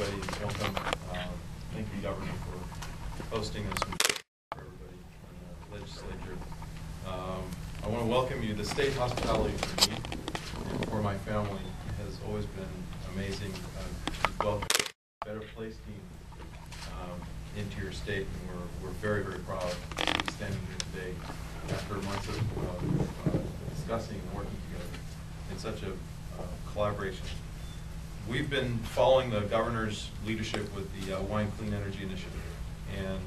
everybody, and welcome. Thank you, Governor, for hosting us for everybody in the legislature. I want to welcome you. The state hospitality for me and for my family has always been amazing. You've welcomed a Better Place team into your state, and we're very, very proud to be standing here today after months of discussing and working together in such a collaboration. We've been following the governor's leadership with the Hawaiian Clean Energy Initiative, and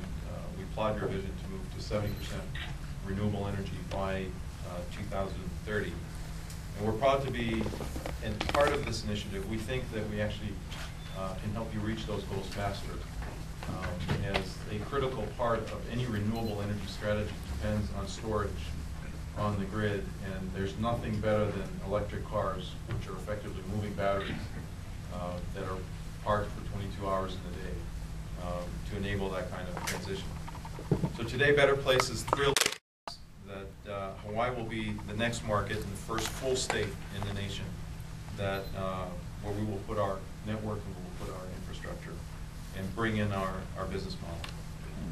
we applaud your vision to move to 70% renewable energy by 2030. And we're proud to be in part of this initiative. We think that we actually can help you reach those goals faster. As a critical part of any renewable energy strategy depends on storage on the grid, and there's nothing better than electric cars, which are effectively moving batteries that are parked for 22 hours in a day to enable that kind of transition. So today, Better Place is thrilled that Hawaii will be the next market and the first full state in the nation that where we will put our network and we will put our infrastructure and bring in our business model.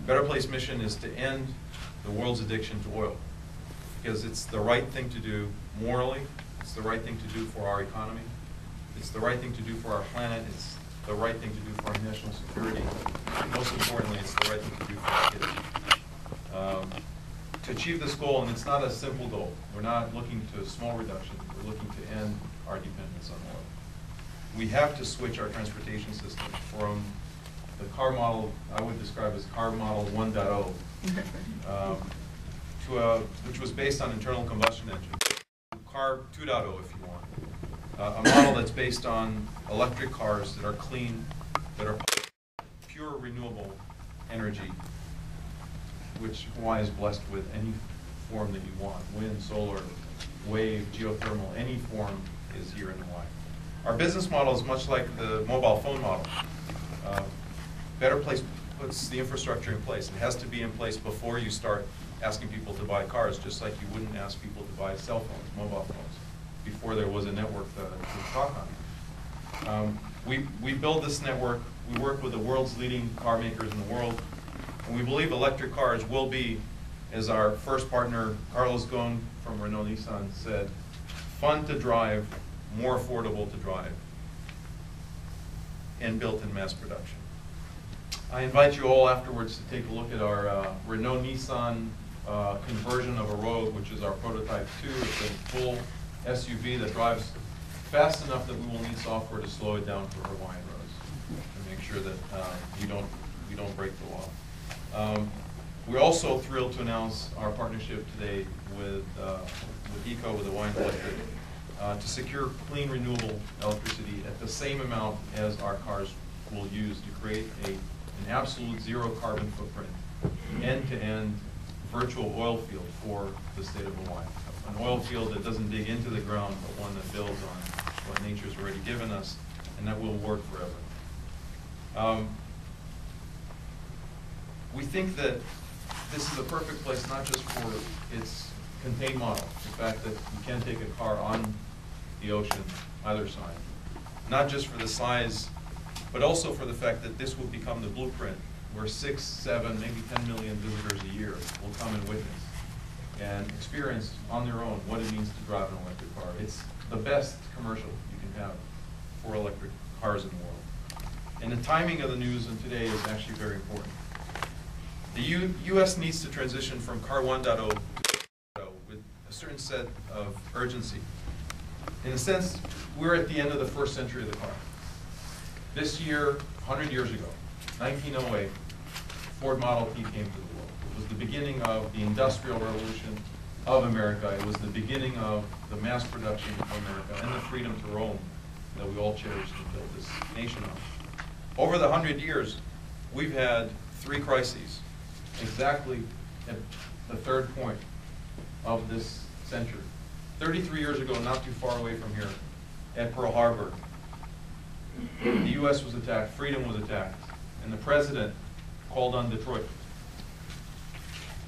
Better Place mission is to end the world's addiction to oil, because it's the right thing to do morally, it's the right thing to do for our economy, it's the right thing to do for our planet, it's the right thing to do for our national security, and most importantly, it's the right thing to do for our kids. To achieve this goal, and it's not a simple goal, we're not looking to a small reduction, we're looking to end our dependence on oil. We have to switch our transportation system from the car model I would describe as car model 1.0 to which was based on internal combustion engine, car 2.0 if you want, a model that's based on electric cars that are clean, that are pure renewable energy, which Hawaii is blessed with any form that you want, wind, solar, wave, geothermal, any form is here in Hawaii. Our business model is much like the mobile phone model. Better Place puts the infrastructure in place. It has to be in place before you start asking people to buy cars, just like you wouldn't ask people to buy cell phones, mobile phones, before there was a network to talk on. We build this network. We work with the world's leading car makers in the world, and we believe electric cars will be, as our first partner, Carlos Ghosn from Renault Nissan said, fun to drive, more affordable to drive, and built in mass production. I invite you all afterwards to take a look at our Renault Nissan conversion of a Rogue, which is our prototype 2. It's a full SUV that drives fast enough that we will need software to slow it down for Hawaiian roads and make sure that we don't break the law. We're also thrilled to announce our partnership today with ECO, with Hawaiian Electric, to secure clean, renewable electricity at the same amount as our cars will use to create an absolute zero carbon footprint, end-to-end virtual oil field for the state of Hawaii. An oil field that doesn't dig into the ground, but one that builds on what nature's already given us, and that will work forever. We think that this is a perfect place not just for its contained model, the fact that you can take a car on the ocean either side, not just for the size, but also for the fact that this will become the blueprint where 6, 7, maybe 10 million visitors a year will come and witness and experience on their own what it means to drive an electric car. It's the best commercial you can have for electric cars in the world. And the timing of the news and today is actually very important. The U.S. needs to transition from car 1.0 to 2.0 with a certain set of urgency. In a sense, we're at the end of the first century of the car. This year, 100 years ago, 1908, Ford Model T came to the world. It was the beginning of the Industrial Revolution of America. It was the beginning of the mass production of America and the freedom to roam that we all cherish and build this nation on. Over the 100 years, we've had 3 crises, exactly at the third point of this century. 33 years ago, not too far away from here, at Pearl Harbor, the U.S. was attacked, freedom was attacked, and the president called on Detroit.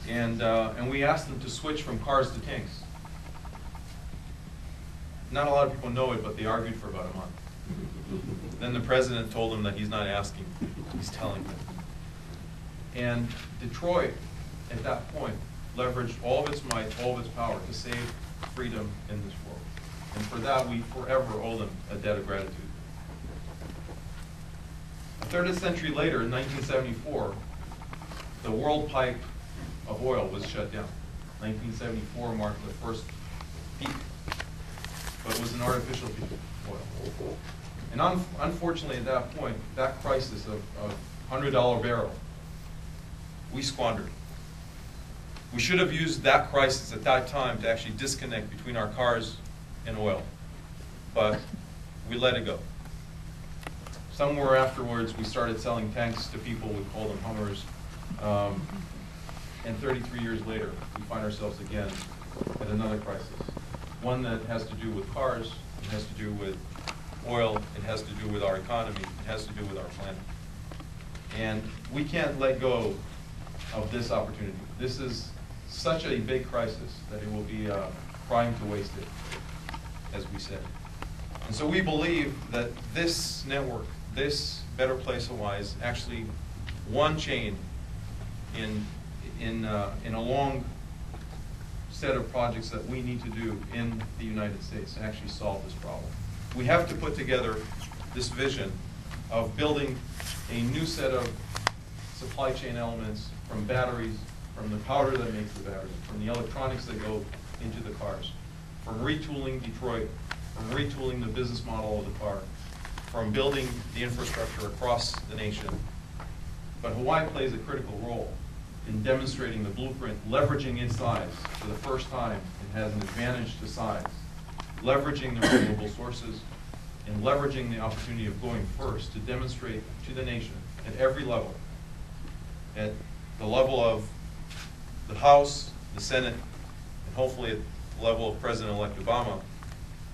And we asked them to switch from cars to tanks. Not a lot of people know it, but they argued for about a month. Then the president told him that he's not asking, he's telling them. And Detroit, at that point, leveraged all of its might, all of its power to save freedom in this world. And for that, we forever owe them a debt of gratitude. A third of a century later, in 1974, the world pipe of oil was shut down. 1974 marked the first peak, but it was an artificial peak of oil. And unfortunately, at that point, that crisis of $100 barrel, we squandered. We should have used that crisis at that time to actually disconnect between our cars and oil, but we let it go. Somewhere afterwards, we started selling tanks to people. We called them Hummers. And 33 years later, we find ourselves again at another crisis. One that has to do with cars, it has to do with oil, it has to do with our economy, it has to do with our planet. And we can't let go of this opportunity. This is such a big crisis that it will be crying to waste it, as we said. And so we believe that this network, this Better Place Hawaii, is actually one chain in a long set of projects that we need to do in the United States to actually solve this problem. We have to put together this vision of building a new set of supply chain elements, from batteries, from the powder that makes the battery, from the electronics that go into the cars, from retooling Detroit, from retooling the business model of the car, from building the infrastructure across the nation. But Hawaii plays a critical role in demonstrating the blueprint, leveraging its size for the first time. It has an advantage to size, leveraging the renewable sources, and leveraging the opportunity of going first to demonstrate to the nation at every level, at the level of the House, the Senate, and hopefully at the level of President-elect Obama,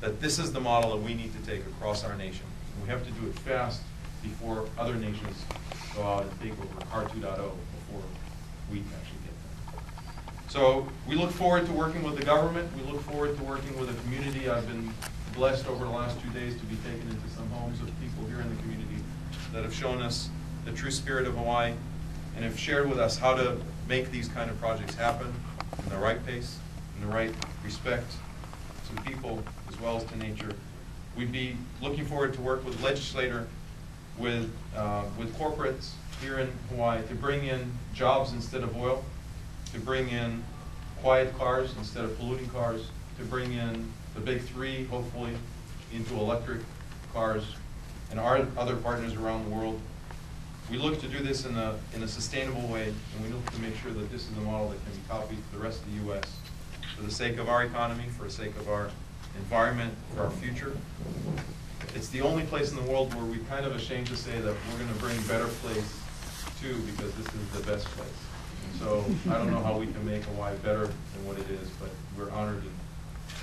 that this is the model that we need to take across our nation. And we have to do it fast before other nations go out and take over CAR 2.0 before we actually get there. So we look forward to working with the government. We look forward to working with the community. I've been blessed over the last 2 days to be taken into some homes of people here in the community that have shown us the true spirit of Hawaii and have shared with us how to make these kind of projects happen in the right pace, in the right respect to people as well as to nature. We'd be looking forward to work with legislator, with corporates here in Hawaii to bring in jobs instead of oil, to bring in quiet cars instead of polluting cars, to bring in the big three, hopefully, into electric cars, and our other partners around the world. We look to do this in a sustainable way, and we look to make sure that this is a model that can be copied to the rest of the U.S. for the sake of our economy, for the sake of our environment, for our future. It's the only place in the world where we're kind of ashamed to say that we're going to bring Better Place to, because this is the best place. And so I don't know how we can make Hawaii better than what it is, but we're honored and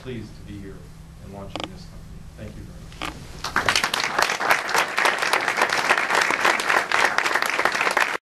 pleased to be here and launching this company. Thank you very much.